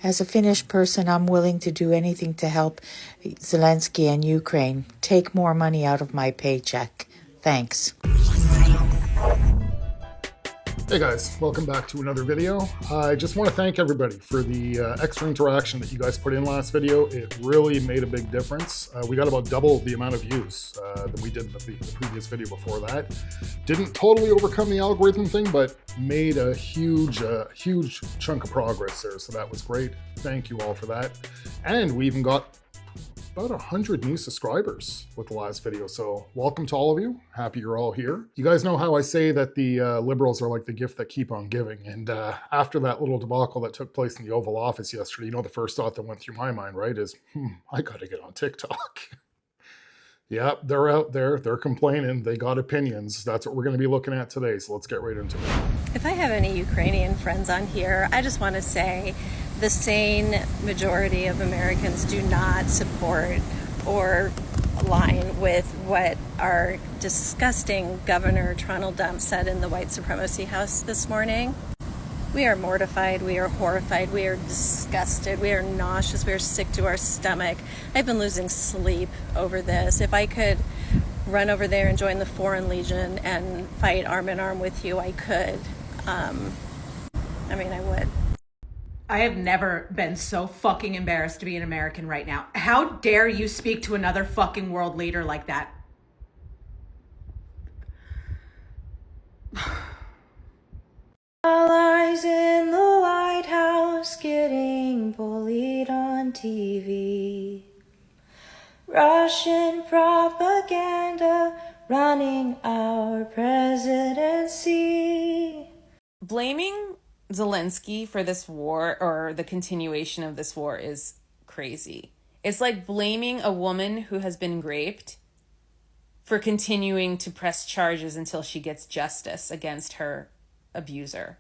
As a Finnish person, I'm willing to do anything to help Zelenskyy and Ukraine. Take more money out of my paycheck. Thanks. Hey guys, welcome back to another video. I just want to thank everybody for the extra interaction that you guys put in last video. It really made a big difference. We got about double the amount of views than we did in the previous video before that. Didn't totally overcome the algorithm thing, but made a huge chunk of progress there, so that was great. Thank you all for that. And we even got about 100 new subscribers with the last video, so welcome to all of you. Happy you're all here. You guys know how I say that the Liberals are like the gift that keep on giving, and after that little debacle that took place in the Oval Office yesterday, you know the first thought that went through my mind, right, is, I gotta get on TikTok. Yeah, they're out there, they're complaining, they got opinions. That's what we're gonna be looking at today, so let's get right into it. If I have any Ukrainian friends on here, I just want to say the sane majority of Americans do not support or align with what our disgusting Governor Trundle said in the White Supremacy House this morning. We are mortified, we are horrified, we are disgusted, we are nauseous, we are sick to our stomach. I've been losing sleep over this. If I could run over there and join the Foreign Legion and fight arm in arm with you, I could. I would. I have never been so fucking embarrassed to be an American right now. How dare you speak to another fucking world leader like that? Allies in the White House getting bullied on TV. Russian propaganda running our presidency. Blaming Zelenskyy for this war or the continuation of this war is crazy. It's like blaming a woman who has been raped for continuing to press charges until she gets justice against her abuser.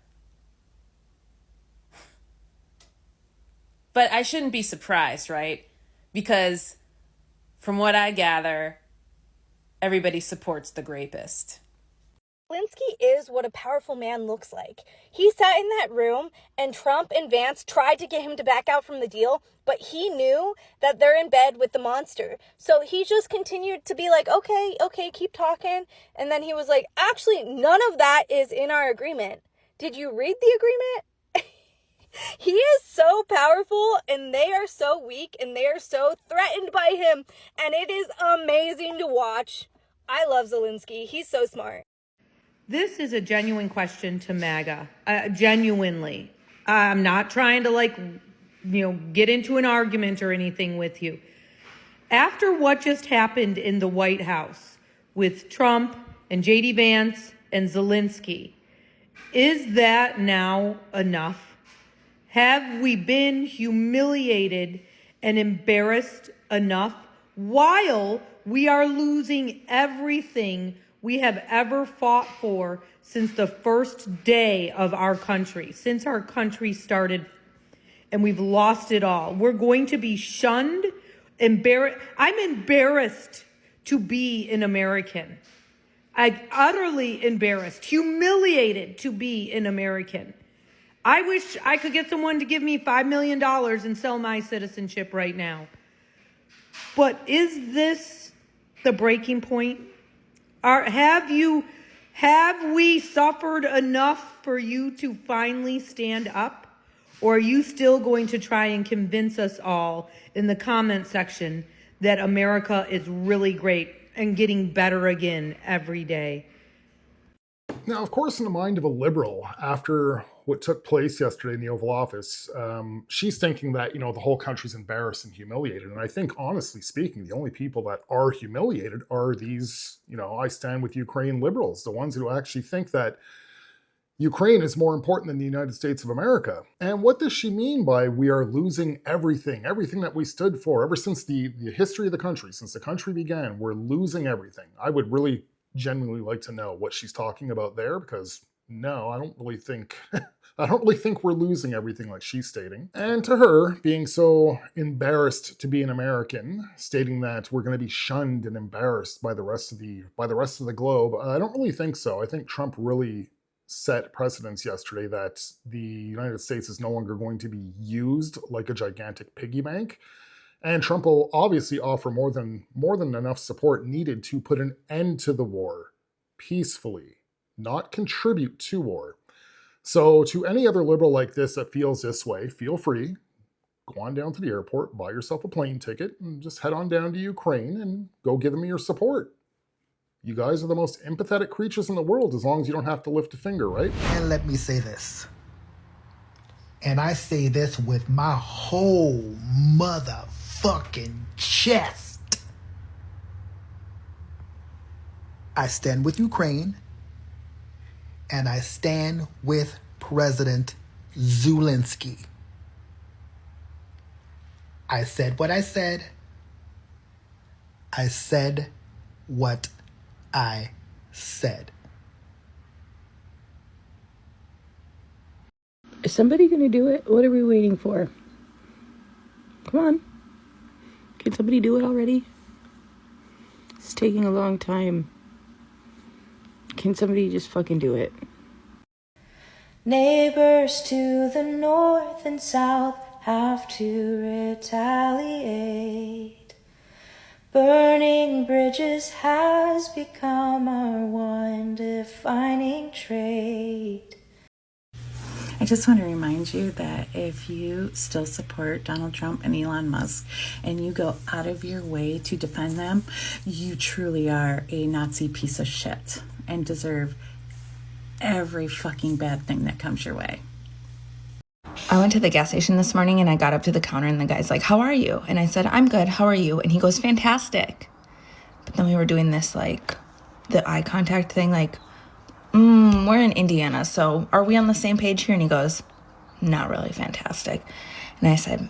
But I shouldn't be surprised, right? Because from what I gather, everybody supports the rapist. Zelenskyy is what a powerful man looks like. He sat in that room and Trump and Vance tried to get him to back out from the deal, but he knew that they're in bed with the monster. So he just continued to be like, okay, keep talking. And then he was like, actually, none of that is in our agreement. Did you read the agreement? He is so powerful and they are so weak and they are so threatened by him. And it is amazing to watch. I love Zelenskyy. He's so smart. This is a genuine question to MAGA, genuinely. I'm not trying to get into an argument or anything with you. After what just happened in the White House with Trump and JD Vance and Zelenskyy, is that now enough? Have we been humiliated and embarrassed enough while we are losing everything we have ever fought for since the first day of our country, since our country started, and we've lost it all? We're going to be shunned, embarrassed. I'm embarrassed to be an American. I'm utterly embarrassed, humiliated to be an American. I wish I could get someone to give me $5 million and sell my citizenship right now. But is this the breaking point? Have we suffered enough for you to finally stand up? Or are you still going to try and convince us all in the comment section that America is really great and getting better again every day? Now, of course, in the mind of a liberal, after what took place yesterday in the Oval Office, she's thinking that, the whole country's embarrassed and humiliated. And I think, honestly speaking, the only people that are humiliated are these, I stand with Ukraine liberals, the ones who actually think that Ukraine is more important than the United States of America. And what does she mean by we are losing everything that we stood for ever since the history of the country, since the country began? We're losing everything. I would really genuinely like to know what she's talking about there, because no, I don't really think we're losing everything like she's stating. And to her, being so embarrassed to be an American, stating that we're going to be shunned and embarrassed by the rest of the globe, I don't really think so. I think Trump really set precedents yesterday that the United States is no longer going to be used like a gigantic piggy bank. And Trump will obviously offer more than enough support needed to put an end to the war peacefully, not contribute to war. So to any other liberal like this that feels this way, feel free. Go on down to the airport, buy yourself a plane ticket, and just head on down to Ukraine and go give them your support. You guys are the most empathetic creatures in the world as long as you don't have to lift a finger, right? And let me say this. And I say this with my whole motherfucking chest. I stand with Ukraine, and I stand with President Zelenskyy. I said what I said. I said what I said. Is somebody gonna do it? What are we waiting for? Come on. Can somebody do it already? It's taking a long time. Can somebody just fucking do it? Neighbors to the north and south have to retaliate. Burning bridges has become our one defining trait. I just want to remind you that if you still support Donald Trump and Elon Musk and you go out of your way to defend them, you truly are a Nazi piece of shit and deserve every fucking bad thing that comes your way. I went to the gas station this morning and I got up to the counter and the guy's like, "How are you?" And I said, "I'm good. How are you?" And he goes, "Fantastic." But then we were doing this, like, the eye contact thing, like, we're in Indiana, so are we on the same page here? And he goes, "Not really fantastic." And I said,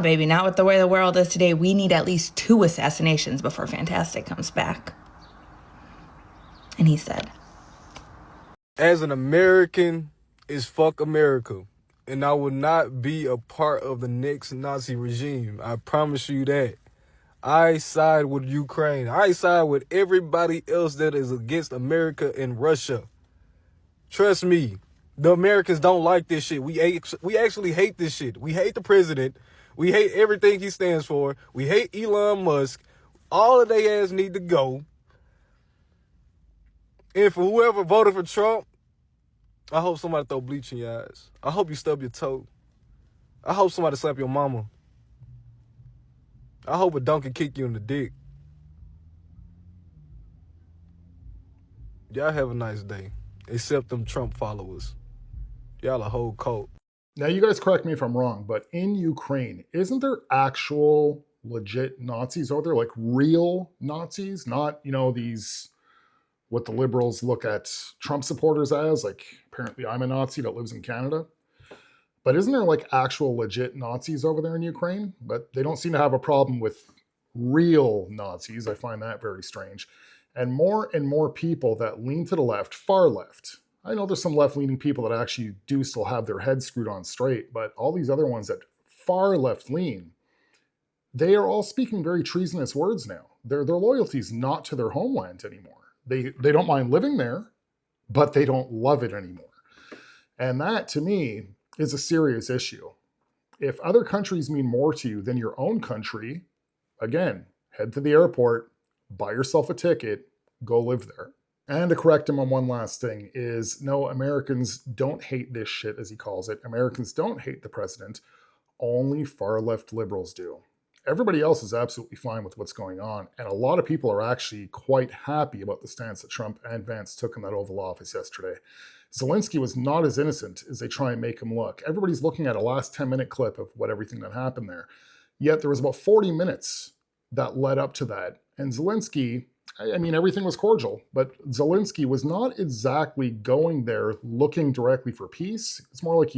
baby, not with the way the world is today. We need at least 2 assassinations before fantastic comes back. And he said, "As an American, is fuck America. And I will not be a part of the next Nazi regime. I promise you that. I side with Ukraine. I side with everybody else that is against America and Russia. Trust me, the Americans don't like this shit. We actually hate this shit. We hate the president. We hate everything he stands for. We hate Elon Musk. All of they ass need to go. And for whoever voted for Trump, I hope somebody throw bleach in your eyes. I hope you stub your toe. I hope somebody slap your mama. I hope a donkey kick you in the dick. Y'all have a nice day. Except them Trump followers. Y'all a whole cult. Now, you guys correct me if I'm wrong, but in Ukraine, isn't there actual legit Nazis out there? Like real Nazis? Not, these, what the liberals look at Trump supporters as. Like, apparently I'm a Nazi that lives in Canada. But isn't there like actual legit Nazis over there in Ukraine? But they don't seem to have a problem with real Nazis. I find that very strange. And more people that lean to the left, far left. I know there's some left-leaning people that actually do still have their heads screwed on straight, but all these other ones that far left lean, they are all speaking very treasonous words now. Their loyalty's not to their homeland anymore. They don't mind living there, but they don't love it anymore. And that, to me, is a serious issue. If other countries mean more to you than your own country, again, head to the airport, buy yourself a ticket, go live there. And to correct him on one last thing is, no, Americans don't hate this shit, as he calls it. Americans don't hate the president. Only far-left liberals do. Everybody else is absolutely fine with what's going on. And a lot of people are actually quite happy about the stance that Trump and Vance took in that Oval Office yesterday. Zelenskyy was not as innocent as they try and make him look. Everybody's looking at a last 10-minute clip of everything that happened there. Yet there was about 40 minutes that led up to that. And Zelenskyy, I mean, everything was cordial, but Zelenskyy was not exactly going there looking directly for peace. It's more like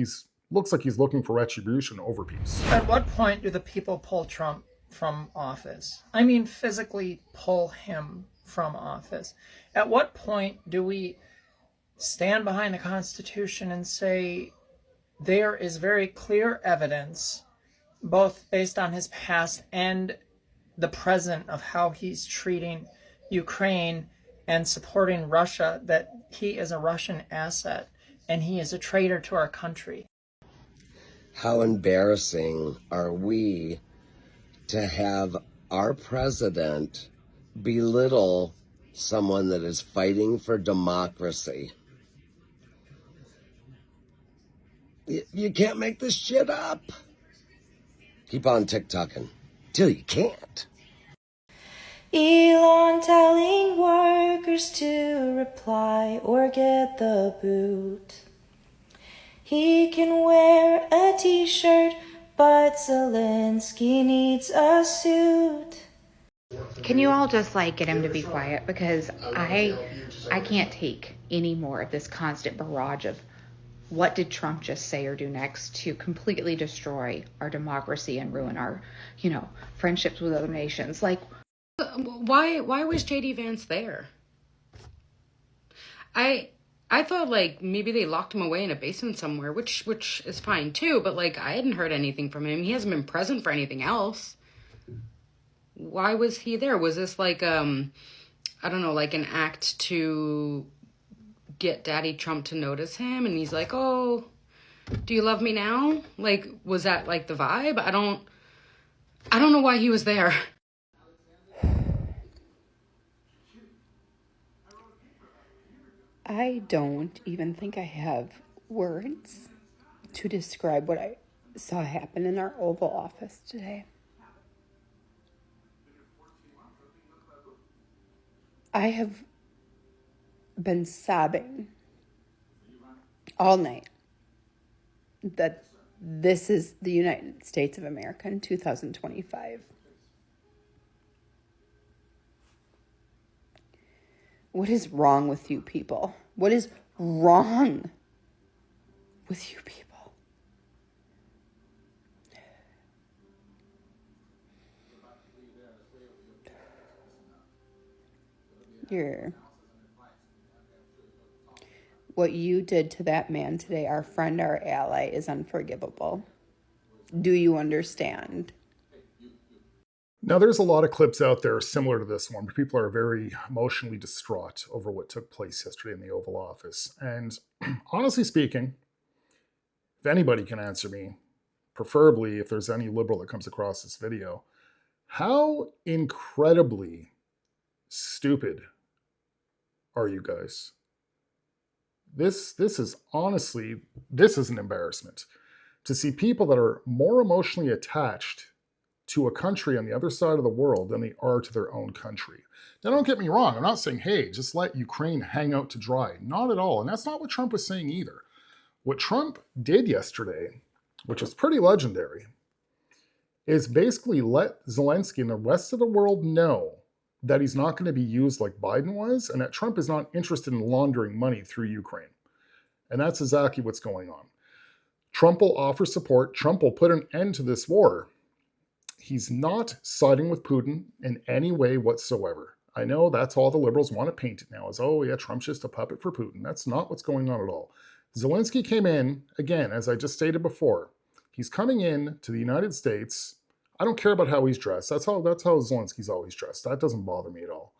looks like he's looking for retribution over peace. At what point do the people pull Trump from office? I mean, physically pull him from office. At what point do we stand behind the Constitution and say there is very clear evidence, both based on his past and the present, of how he's treating Ukraine and supporting Russia, that he is a Russian asset? and he is a traitor to our country. How embarrassing are we to have our president belittle someone that is fighting for democracy? You can't make this shit up. Keep on TikToking till you can't. Elon telling workers to reply or get the boot. He can wear a t-shirt, but Zelenskyy needs a suit. Can you all just get him to be quiet? Because I can't take any more of this constant barrage of what did Trump just say or do next to completely destroy our democracy and ruin our, friendships with other nations. Why was JD Vance there? I thought maybe they locked him away in a basement somewhere, which is fine too, but I hadn't heard anything from him. He hasn't been present for anything else. Why was he there? Was this I don't know, an act to get Daddy Trump to notice him, and he's like, "Oh, do you love me now?" Was that the vibe? I don't know why he was there. I don't even think I have words to describe what I saw happen in our Oval Office today. I have been sobbing all night that this is the United States of America in 2025. What is wrong with you people? What is wrong with you people? What you did to that man today, our friend, our ally, is unforgivable. Do you understand? Now, there's a lot of clips out there similar to this one where people are very emotionally distraught over what took place yesterday in the Oval Office. And honestly speaking, if anybody can answer me, preferably if there's any liberal that comes across this video, how incredibly stupid are you guys? This is honestly, this is an embarrassment. To see people that are more emotionally attached to a country on the other side of the world than they are to their own country. Now, don't get me wrong. I'm not saying, hey, just let Ukraine hang out to dry. Not at all. And that's not what Trump was saying either. What Trump did yesterday, which was pretty legendary, is basically let Zelenskyy and the rest of the world know that he's not going to be used like Biden was, and that Trump is not interested in laundering money through Ukraine. And that's exactly what's going on. Trump will offer support. Trump will put an end to this war. He's not siding with Putin in any way whatsoever. I know that's all the liberals want to paint it now as, oh yeah, Trump's just a puppet for Putin. That's not what's going on at all. Zelenskyy came in, again, as I just stated before, he's coming in to the United States. I don't care about how he's dressed. That's how Zelensky's always dressed. That doesn't bother me at all.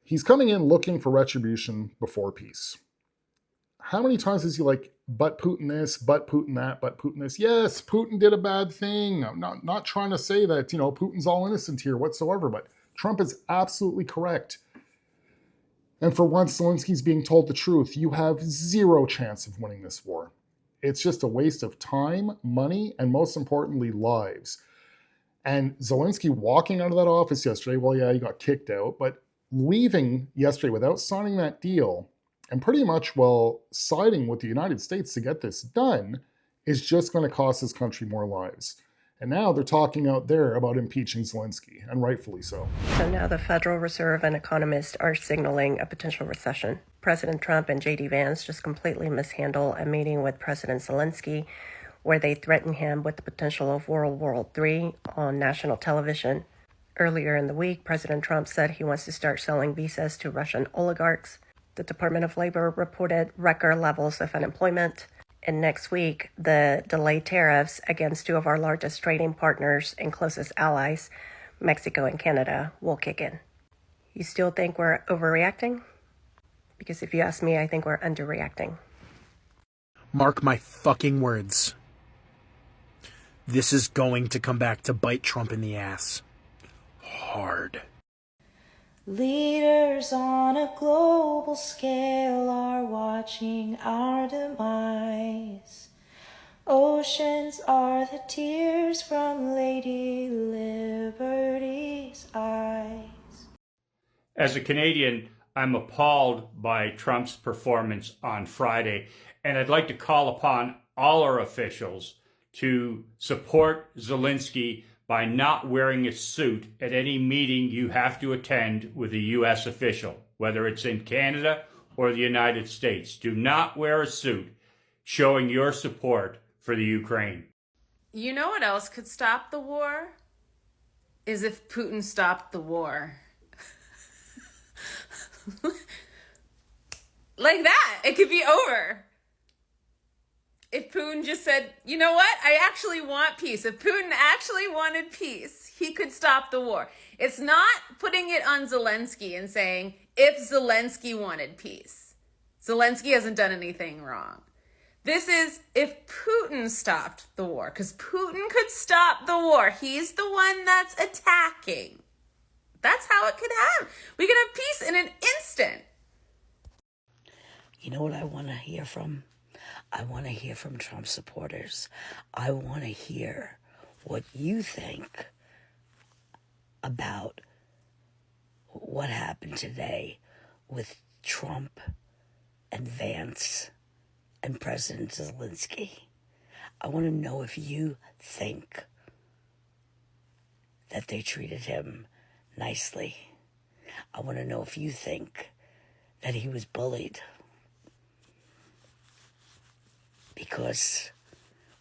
He's coming in looking for retribution before peace. How many times is he but Putin this, but Putin that, but Putin this? Yes, Putin did a bad thing. I'm not trying to say that, Putin's all innocent here whatsoever, but Trump is absolutely correct. And for once, Zelensky's being told the truth. You have zero chance of winning this war. It's just a waste of time, money, and most importantly, lives. And Zelenskyy walking out of that office yesterday, well, yeah, he got kicked out, but leaving yesterday without signing that deal and pretty much, siding with the United States to get this done is just going to cost this country more lives. And now they're talking out there about impeaching Zelenskyy, and rightfully so. So now the Federal Reserve and economists are signaling a potential recession. President Trump and JD Vance just completely mishandle a meeting with President Zelenskyy where they threatened him with the potential of World War III on national television. Earlier in the week, President Trump said he wants to start selling visas to Russian oligarchs. The Department of Labor reported record levels of unemployment. And next week, the delayed tariffs against two of our largest trading partners and closest allies, Mexico and Canada, will kick in. You still think we're overreacting? Because if you ask me, I think we're underreacting. Mark my fucking words. This is going to come back to bite Trump in the ass. Hard. Leaders on a global scale are watching our demise. Oceans are the tears from Lady Liberty's eyes. As a Canadian, I'm appalled by Trump's performance on Friday, and I'd like to call upon all our officials to support Zelenskyy by not wearing a suit at any meeting you have to attend with a U.S. official, whether it's in Canada or the United States. Do not wear a suit showing your support for the Ukraine. You know what else could stop the war? Is if Putin stopped the war. Like that, it could be over. If Putin just said, you know what, I actually want peace. If Putin actually wanted peace, he could stop the war. It's not putting it on Zelenskyy and saying, if Zelenskyy wanted peace. Zelenskyy hasn't done anything wrong. This is if Putin stopped the war, because Putin could stop the war. He's the one that's attacking. That's how it could happen. We could have peace in an instant. You know what I want to hear from? I want to hear from Trump supporters. I want to hear what you think about what happened today with Trump and Vance and President Zelenskyy. I want to know if you think that they treated him nicely. I want to know if you think that he was bullied. Because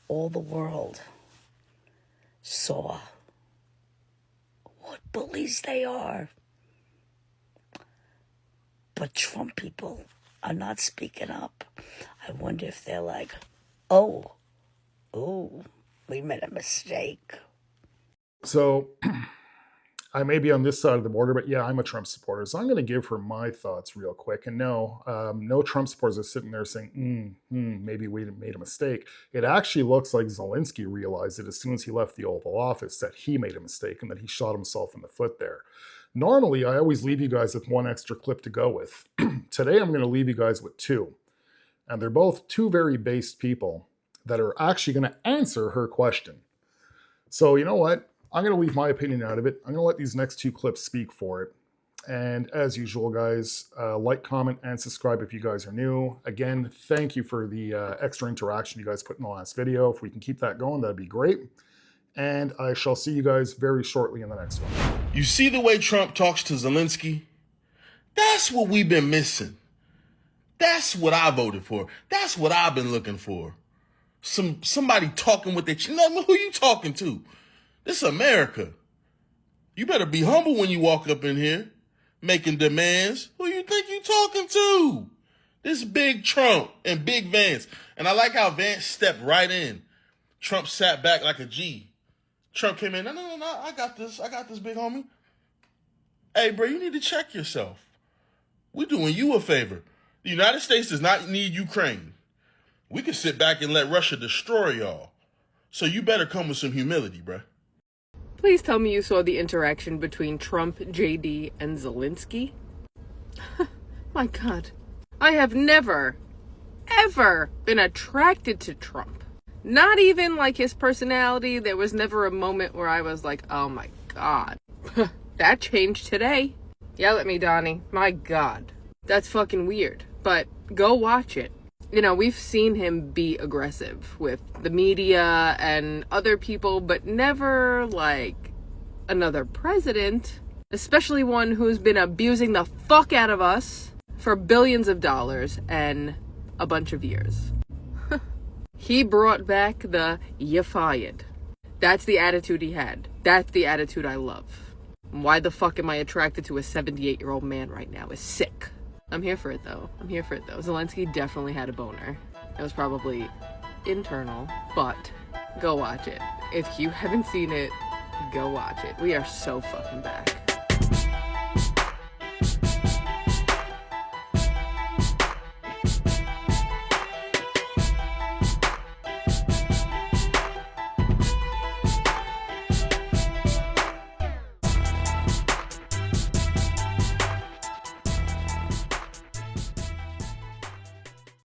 all the world saw what bullies they are. But Trump people are not speaking up. I wonder if they're like, oh, we made a mistake. So I may be on this side of the border, but yeah, I'm a Trump supporter. So I'm going to give her my thoughts real quick. And no Trump supporters are sitting there saying, maybe we made a mistake. It actually looks like Zelenskyy realized it as soon as he left the Oval Office that he made a mistake and that he shot himself in the foot there. Normally, I always leave you guys with one extra clip to go with. Today, I'm going to leave you guys with two. And they're both two very based people that are actually going to answer her question. So you know what? I'm going to leave my opinion out of it. I'm going to let these next two clips speak for it. And as usual, guys, like, comment, and subscribe if you guys are new. Again, thank you for the extra interaction you guys put in the last video. If we can keep that going, that'd be great. And I shall see you guys very shortly in the next one. You see the way Trump talks to Zelenskyy? That's what we've been missing. That's what I voted for. That's what I've been looking for. Somebody talking with their chin. Who you talking to? This is America. You better be humble when you walk up in here, making demands. Who you think you talking to? This big Trump and big Vance. And I like how Vance stepped right in. Trump sat back like a G. Trump came in, no, I got this, big homie. Hey, bro, you need to check yourself. We're doing you a favor. The United States does not need Ukraine. We can sit back and let Russia destroy y'all. So you better come with some humility, bro. Please tell me you saw the interaction between Trump, JD, and Zelenskyy. My God. I have never, ever been attracted to Trump. Not even like his personality. There was never a moment where I was like, oh my God. That changed today. Yell at me, Donnie. My God. That's fucking weird. But go watch it. You know, we've seen him be aggressive with the media and other people, but never like another president, especially one who's been abusing the fuck out of us for billions of dollars and a bunch of years. He brought back the "you fired." That's the attitude he had. That's the attitude I love. Why the fuck am I attracted to a 78-year-old man right now? Is sick. I'm here for it though. Zelenskyy definitely had a boner. It was probably internal, but go watch it. If you haven't seen it, go watch it. We are so fucking back.